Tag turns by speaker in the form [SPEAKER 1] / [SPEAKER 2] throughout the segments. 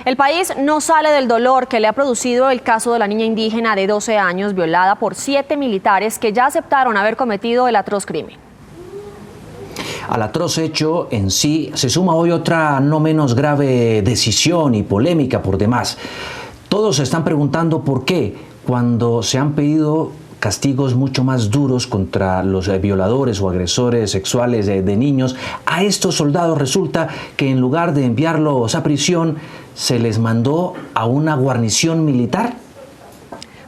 [SPEAKER 1] El país no sale del dolor que le ha producido el caso de la niña indígena de 12 años violada por 7 militares que ya aceptaron haber cometido el atroz crimen.
[SPEAKER 2] Al atroz hecho en sí se suma hoy otra no menos grave decisión y polémica por demás. Todos se están preguntando por qué, cuando se han pedido castigos mucho más duros contra los violadores o agresores sexuales de niños, a estos soldados resulta que en lugar de enviarlos a prisión, se les mandó a una guarnición militar.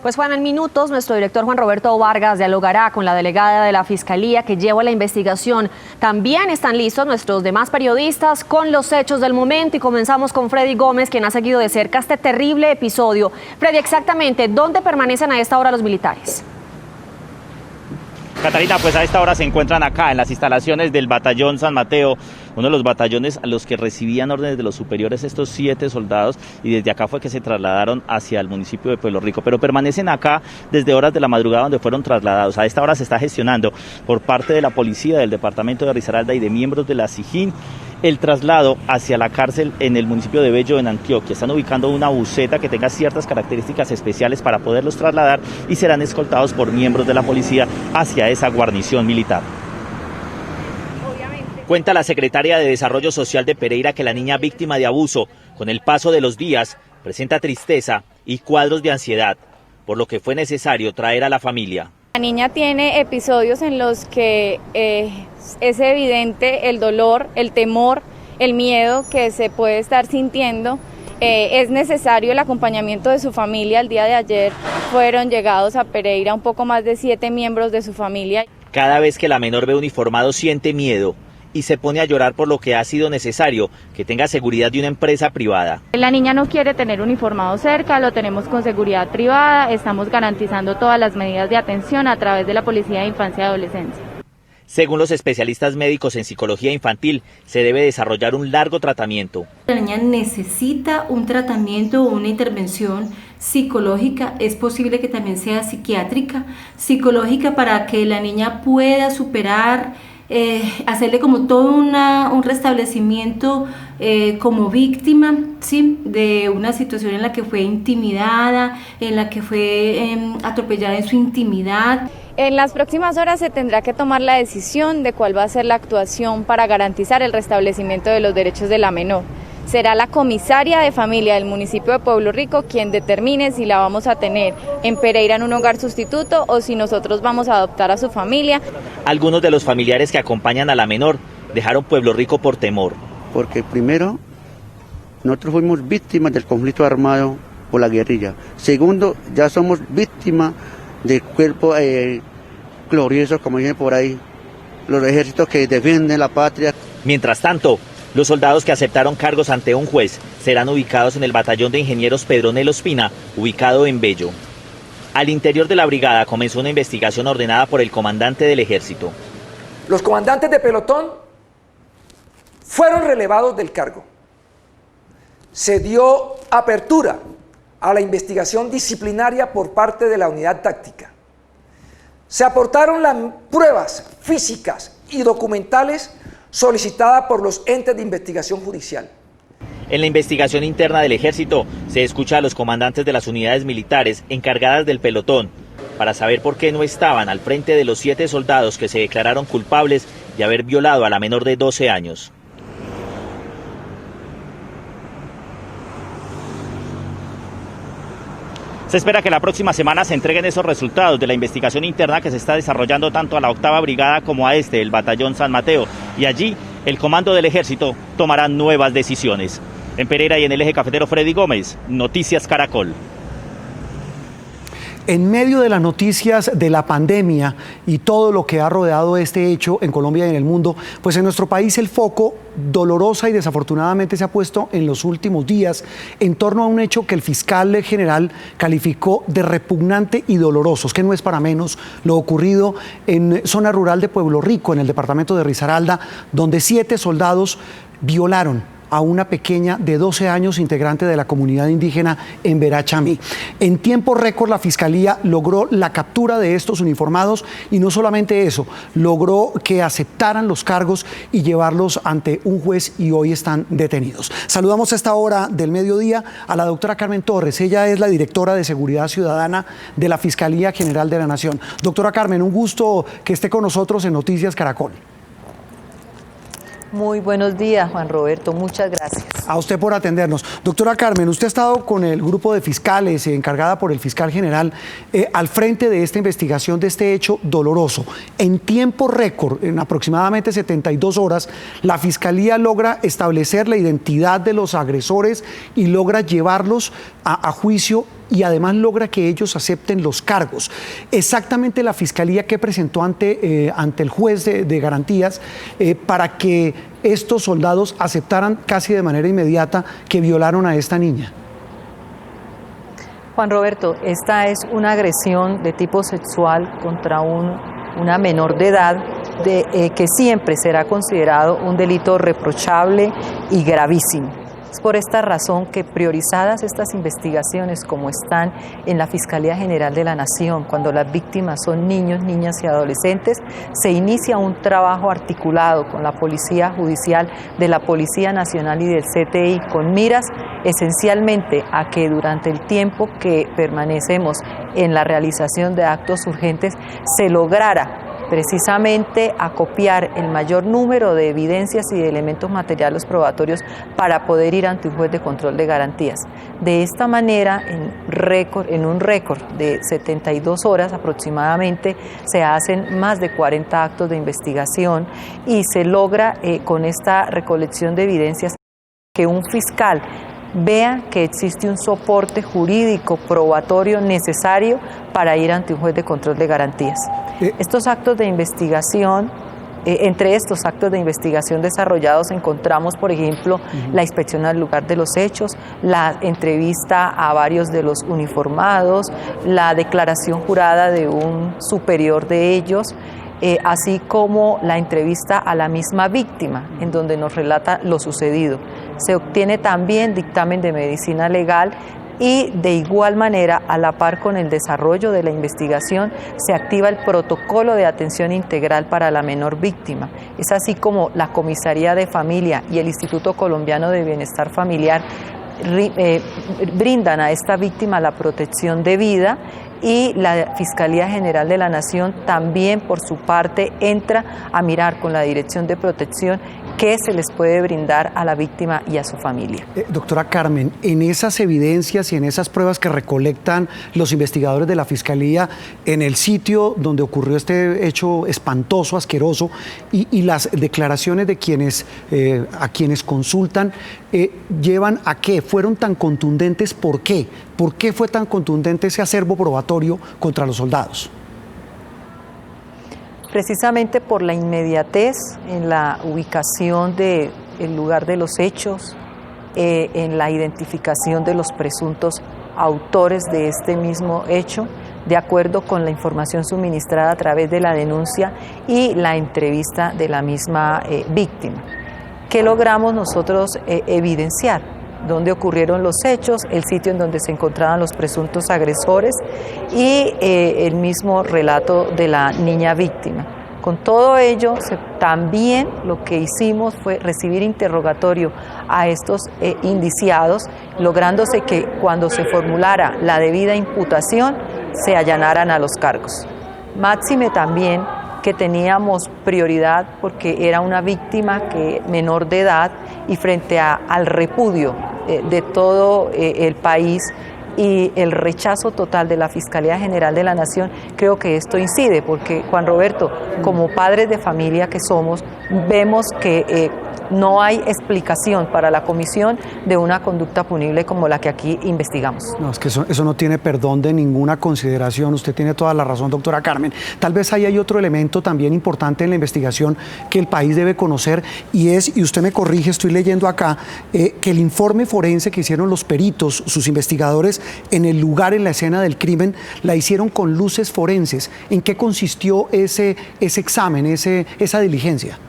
[SPEAKER 1] Pues Juan, en minutos nuestro director Juan Roberto Vargas dialogará con la delegada de la Fiscalía que lleva la investigación. También están listos nuestros demás periodistas con los hechos del momento y comenzamos con Freddy Gómez, quien ha seguido de cerca este terrible episodio. Freddy, exactamente, ¿dónde permanecen a esta hora los militares?
[SPEAKER 3] Catalina, pues a esta hora se encuentran acá en las instalaciones del Batallón San Mateo, uno de los batallones a los que recibían órdenes de los superiores estos 7 soldados, y desde acá fue que se trasladaron hacia el municipio de Pueblo Rico, pero permanecen acá desde horas de la madrugada donde fueron trasladados. A esta hora se está gestionando por parte de la policía del departamento de Risaralda y de miembros de la SIJIN el traslado hacia la cárcel en el municipio de Bello, en Antioquia. Están ubicando una buseta que tenga ciertas características especiales para poderlos trasladar y serán escoltados por miembros de la policía hacia esa guarnición militar. Cuenta la secretaria de Desarrollo Social de Pereira que la niña víctima de abuso, con el paso de los días, presenta tristeza y cuadros de ansiedad, por lo que fue necesario traer a la familia.
[SPEAKER 4] La niña tiene episodios en los que es evidente el dolor, el temor, el miedo que se puede estar sintiendo. Es necesario el acompañamiento de su familia. El día de ayer fueron llegados a Pereira un poco más de 7 miembros de su familia.
[SPEAKER 3] Cada vez que la menor ve uniformado siente miedo y se pone a llorar, por lo que ha sido necesario que tenga seguridad de una empresa privada.
[SPEAKER 4] La niña no quiere tener uniformado cerca, lo tenemos con seguridad privada, estamos garantizando todas las medidas de atención a través de la Policía de Infancia y Adolescencia.
[SPEAKER 3] Según los especialistas médicos en psicología infantil, se debe desarrollar un largo tratamiento.
[SPEAKER 5] La niña necesita un tratamiento o una intervención psicológica, es posible que también sea psiquiátrica, psicológica, para que la niña pueda superar, hacerle como todo un restablecimiento como víctima, ¿sí?, de una situación en la que fue intimidada, en la que fue atropellada en su intimidad.
[SPEAKER 4] En las próximas horas se tendrá que tomar la decisión de cuál va a ser la actuación para garantizar el restablecimiento de los derechos de la menor. Será la comisaria de familia del municipio de Pueblo Rico quien determine si la vamos a tener en Pereira en un hogar sustituto o si nosotros vamos a adoptar a su familia.
[SPEAKER 3] Algunos de los familiares que acompañan a la menor dejaron Pueblo Rico por temor.
[SPEAKER 6] Porque primero, nosotros fuimos víctimas del conflicto armado por la guerrilla. Segundo, ya somos víctimas del cuerpo glorioso, como dicen por ahí, los ejércitos que defienden la patria.
[SPEAKER 3] Mientras tanto, los soldados que aceptaron cargos ante un juez serán ubicados en el batallón de ingenieros Pedronel Ospina, ubicado en Bello. Al interior de la brigada comenzó una investigación ordenada por el comandante del ejército.
[SPEAKER 7] Los comandantes de pelotón fueron relevados del cargo. Se dio apertura a la investigación disciplinaria por parte de la unidad táctica. Se aportaron las pruebas físicas y documentales solicitadas por los entes de investigación judicial.
[SPEAKER 3] En la investigación interna del ejército se escucha a los comandantes de las unidades militares encargadas del pelotón para saber por qué no estaban al frente de los 7 soldados que se declararon culpables de haber violado a la menor de 12 años. Se espera que la próxima semana se entreguen esos resultados de la investigación interna que se está desarrollando tanto a la 8ª Brigada como a el Batallón San Mateo. Y allí el comando del ejército tomará nuevas decisiones. En Pereira y en el eje cafetero, Freddy Gómez, Noticias Caracol.
[SPEAKER 8] En medio de las noticias de la pandemia y todo lo que ha rodeado este hecho en Colombia y en el mundo, pues en nuestro país el foco dolorosa y desafortunadamente se ha puesto en los últimos días en torno a un hecho que el fiscal general calificó de repugnante y doloroso, que no es para menos lo ocurrido en zona rural de Pueblo Rico, en el departamento de Risaralda, donde 7 soldados violaron a una pequeña de 12 años integrante de la comunidad indígena en Verachamí. En tiempo récord la Fiscalía logró la captura de estos uniformados y no solamente eso, logró que aceptaran los cargos y llevarlos ante un juez y hoy están detenidos. Saludamos a esta hora del mediodía a la doctora Carmen Torres. Ella es la directora de Seguridad Ciudadana de la Fiscalía General de la Nación. Doctora Carmen, un gusto que esté con nosotros en Noticias Caracol.
[SPEAKER 9] Muy buenos días, Juan Roberto, muchas gracias.
[SPEAKER 8] A usted por atendernos. Doctora Carmen, usted ha estado con el grupo de fiscales encargada por el fiscal general al frente de esta investigación de este hecho doloroso. En tiempo récord, en aproximadamente 72 horas, la Fiscalía logra establecer la identidad de los agresores y logra llevarlos a juicio y además logra que ellos acepten los cargos. Exactamente la Fiscalía que presentó ante el juez de garantías para que estos soldados aceptaran casi de manera inmediata que violaron a esta niña.
[SPEAKER 9] Juan Roberto, esta es una agresión de tipo sexual contra una menor de edad que siempre será considerado un delito reprochable y gravísimo. Es por esta razón que priorizadas estas investigaciones como están en la Fiscalía General de la Nación, cuando las víctimas son niños, niñas y adolescentes, se inicia un trabajo articulado con la Policía Judicial de la Policía Nacional y del CTI con miras esencialmente a que durante el tiempo que permanecemos en la realización de actos urgentes se lograra precisamente acopiar el mayor número de evidencias y de elementos materiales probatorios para poder ir ante un juez de control de garantías. De esta manera, en un récord de 72 horas aproximadamente, se hacen más de 40 actos de investigación y se logra con esta recolección de evidencias que un fiscal vea que existe un soporte jurídico probatorio necesario para ir ante un juez de control de garantías. Estos actos de investigación, entre estos actos de investigación desarrollados encontramos, por ejemplo, la inspección al lugar de los hechos, la entrevista a varios de los uniformados, la declaración jurada de un superior de ellos, así como la entrevista a la misma víctima, en donde nos relata lo sucedido. Se obtiene también dictamen de medicina legal y de igual manera, a la par con el desarrollo de la investigación, se activa el protocolo de atención integral para la menor víctima. Es así como la Comisaría de Familia y el Instituto Colombiano de Bienestar Familiar brindan a esta víctima la protección debida y la Fiscalía General de la Nación también por su parte entra a mirar con la Dirección de Protección qué se les puede brindar a la víctima y a su familia.
[SPEAKER 8] Doctora Carmen, en esas evidencias y en esas pruebas que recolectan los investigadores de la Fiscalía en el sitio donde ocurrió este hecho espantoso, asqueroso, y las declaraciones de quienes a quienes consultan, ¿llevan a qué? ¿Fueron tan contundentes? ¿Por qué? ¿Por qué fue tan contundente ese acervo probatorio contra los soldados?
[SPEAKER 9] Precisamente por la inmediatez en la ubicación del lugar de los hechos, en la identificación de los presuntos autores de este mismo hecho, de acuerdo con la información suministrada a través de la denuncia y la entrevista de la misma víctima. ¿Qué logramos nosotros evidenciar? Dónde ocurrieron los hechos, el sitio en donde se encontraban los presuntos agresores y el mismo relato de la niña víctima. Con todo ello, también lo que hicimos fue recibir interrogatorio a estos indiciados, lográndose que cuando se formulara la debida imputación, se allanaran a los cargos. Máxime también que teníamos prioridad porque era una víctima menor de edad y frente al repudio de todo el país y el rechazo total de la Fiscalía General de la Nación, creo que esto incide, porque Juan Roberto, como padres de familia que somos, vemos que no hay explicación para la comisión de una conducta punible como la que aquí investigamos.
[SPEAKER 8] No, es que eso no tiene perdón de ninguna consideración. Usted tiene toda la razón, doctora Carmen. Tal vez ahí hay otro elemento también importante en la investigación que el país debe conocer y usted me corrige, estoy leyendo acá, que el informe forense que hicieron los peritos, sus investigadores, en el lugar, en la escena del crimen, la hicieron con luces forenses. ¿En qué consistió ese examen, esa diligencia?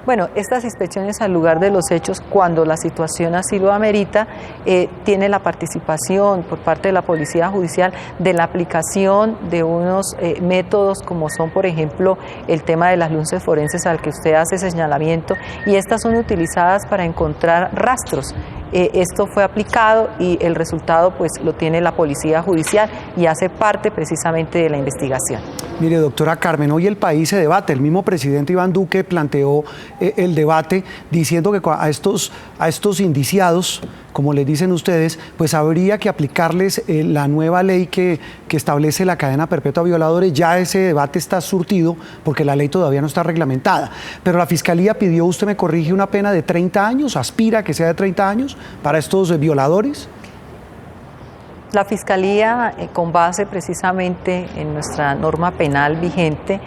[SPEAKER 9] Bueno, estas inspecciones al lugar de los hechos, cuando la situación así lo amerita, tiene la participación por parte de la Policía Judicial de la aplicación de unos métodos como son, por ejemplo, el tema de las luces forenses al que usted hace señalamiento, y estas son utilizadas para encontrar rastros. Esto fue aplicado y el resultado pues lo tiene la Policía Judicial y hace parte precisamente de la investigación.
[SPEAKER 8] Mire, doctora Carmen, hoy el país se debate. El mismo presidente Iván Duque planteó el debate diciendo que a estos indiciados, como les dicen ustedes, pues habría que aplicarles la nueva ley que establece la cadena perpetua a violadores. Ya ese debate está surtido porque la ley todavía no está reglamentada. Pero la Fiscalía pidió, usted me corrige, una pena de 30 años, aspira a que sea de 30 años para estos violadores.
[SPEAKER 9] La Fiscalía, con base precisamente en nuestra norma penal vigente,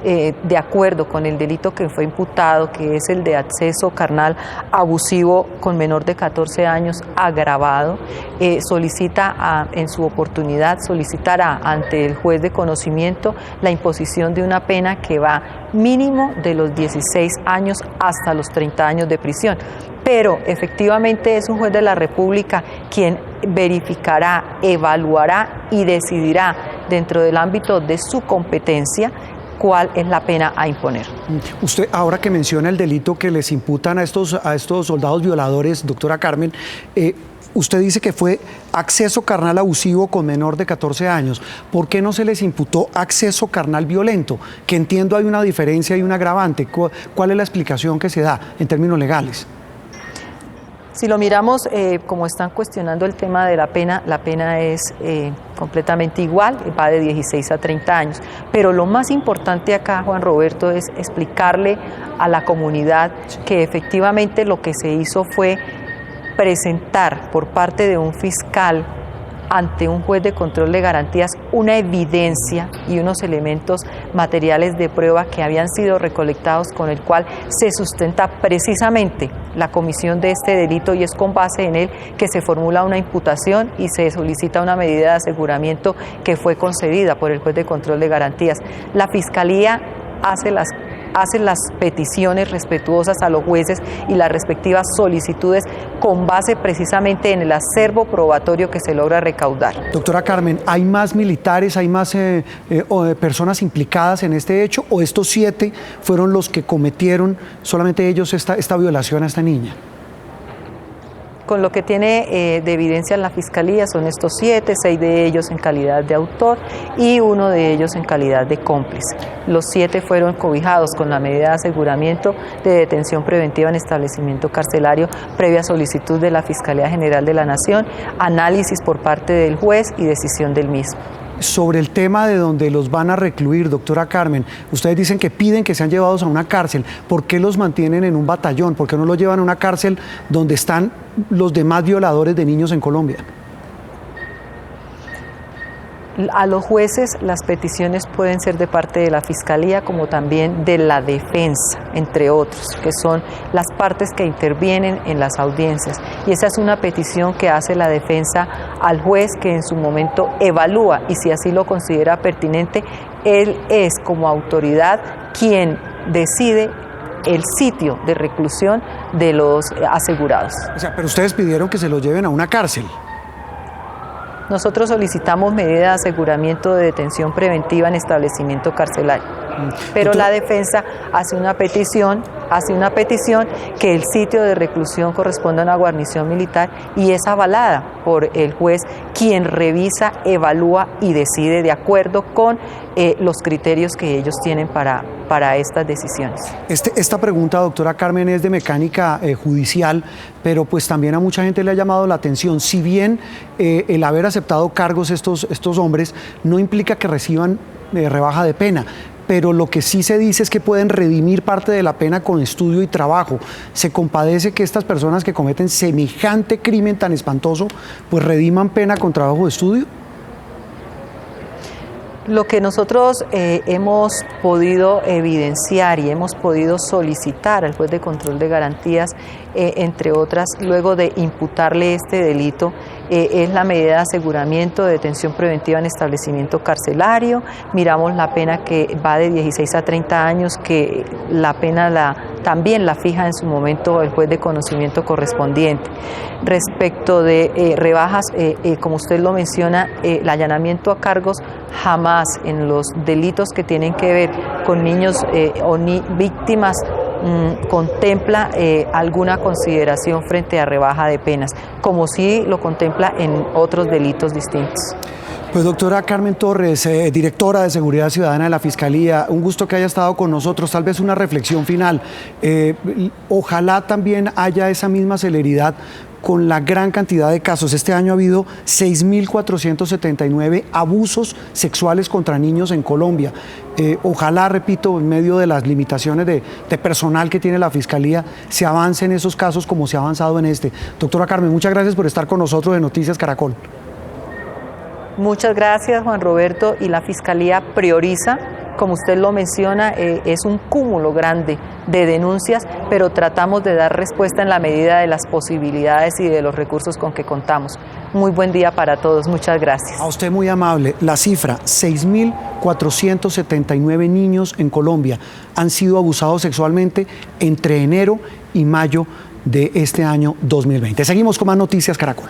[SPEAKER 9] de acuerdo con el delito que fue imputado, que es el de acceso carnal abusivo con menor de 14 años agravado, en su oportunidad solicitará ante el juez de conocimiento la imposición de una pena que va mínimo de los 16 años hasta los 30 años de prisión. Pero efectivamente es un juez de la República quien verificará, evaluará y decidirá dentro del ámbito de su competencia cuál es la pena a imponer.
[SPEAKER 8] Usted, ahora que menciona el delito que les imputan a estos soldados violadores, doctora Carmen, usted dice que fue acceso carnal abusivo con menor de 14 años. ¿Por qué no se les imputó acceso carnal violento? Que entiendo hay una diferencia y un agravante. ¿Cuál es la explicación que se da en términos legales?
[SPEAKER 9] Si lo miramos, como están cuestionando el tema de la pena es completamente igual, va de 16 a 30 años. Pero lo más importante acá, Juan Roberto, es explicarle a la comunidad que efectivamente lo que se hizo fue presentar por parte de un fiscal ante un juez de control de garantías una evidencia y unos elementos materiales de prueba que habían sido recolectados, con el cual se sustenta precisamente la comisión de este delito, y es con base en él que se formula una imputación y se solicita una medida de aseguramiento que fue concedida por el juez de control de garantías. La Fiscalía hace las peticiones respetuosas a los jueces y las respectivas solicitudes con base precisamente en el acervo probatorio que se logra recaudar.
[SPEAKER 8] Doctora Carmen, ¿hay más militares, hay más personas implicadas en este hecho, o estos 7 fueron los que cometieron solamente ellos esta violación a esta niña?
[SPEAKER 9] Con lo que tiene de evidencia la Fiscalía son estos 7, 6 de ellos en calidad de autor y 1 de ellos en calidad de cómplice. Los 7 fueron cobijados con la medida de aseguramiento de detención preventiva en establecimiento carcelario previa solicitud de la Fiscalía General de la Nación, análisis por parte del juez y decisión del mismo.
[SPEAKER 8] Sobre el tema de donde los van a recluir, doctora Carmen, ustedes dicen que piden que sean llevados a una cárcel. ¿Por qué los mantienen en un batallón? ¿Por qué no los llevan a una cárcel donde están los demás violadores de niños en Colombia?
[SPEAKER 9] A los jueces las peticiones pueden ser de parte de la Fiscalía como también de la defensa, entre otros, que son las partes que intervienen en las audiencias. Y esa es una petición que hace la defensa al juez, que en su momento evalúa, y si así lo considera pertinente, él es como autoridad quien decide el sitio de reclusión de los asegurados.
[SPEAKER 8] O sea, pero ustedes pidieron que se los lleven a una cárcel.
[SPEAKER 9] Nosotros solicitamos medida de aseguramiento de detención preventiva en establecimiento carcelario, pero la defensa hace una petición que el sitio de reclusión corresponda a una guarnición militar, y es avalada por el juez, quien revisa, evalúa y decide de acuerdo con los criterios que ellos tienen para estas decisiones.
[SPEAKER 8] Esta pregunta, doctora Carmen, es de mecánica judicial, pero pues también a mucha gente le ha llamado la atención. Si bien el haber aceptado cargos estos hombres no implica que reciban rebaja de pena, pero lo que sí se dice es que pueden redimir parte de la pena con estudio y trabajo. ¿Se compadece que estas personas que cometen semejante crimen tan espantoso, pues rediman pena con trabajo de estudio?
[SPEAKER 9] Lo que nosotros hemos podido evidenciar y hemos podido solicitar al juez de control de garantías, entre otras, luego de imputarle este delito, es la medida de aseguramiento de detención preventiva en establecimiento carcelario. Miramos la pena que va de 16 a 30 años, que la pena también la fija en su momento el juez de conocimiento correspondiente. Respecto de rebajas, como usted lo menciona, el allanamiento a cargos jamás en los delitos que tienen que ver con niños o víctimas contempla alguna consideración frente a rebaja de penas, como sí lo contempla en otros delitos distintos.
[SPEAKER 8] Pues doctora Carmen Torres, directora de Seguridad Ciudadana de la Fiscalía, un gusto que haya estado con nosotros. Tal vez una reflexión final. Ojalá también haya esa misma celeridad con la gran cantidad de casos. Este año ha habido 6.479 abusos sexuales contra niños en Colombia. Ojalá, repito, en medio de las limitaciones de personal que tiene la Fiscalía, se avance en esos casos como se ha avanzado en este. Doctora Carmen, muchas gracias por estar con nosotros de Noticias Caracol.
[SPEAKER 9] Muchas gracias, Juan Roberto, y la Fiscalía prioriza, como usted lo menciona, es un cúmulo grande de denuncias, pero tratamos de dar respuesta en la medida de las posibilidades y de los recursos con que contamos. Muy buen día para todos, muchas gracias.
[SPEAKER 8] A usted muy amable. La cifra, 6.479 niños en Colombia han sido abusados sexualmente entre enero y mayo de este año 2020. Seguimos con más Noticias Caracol.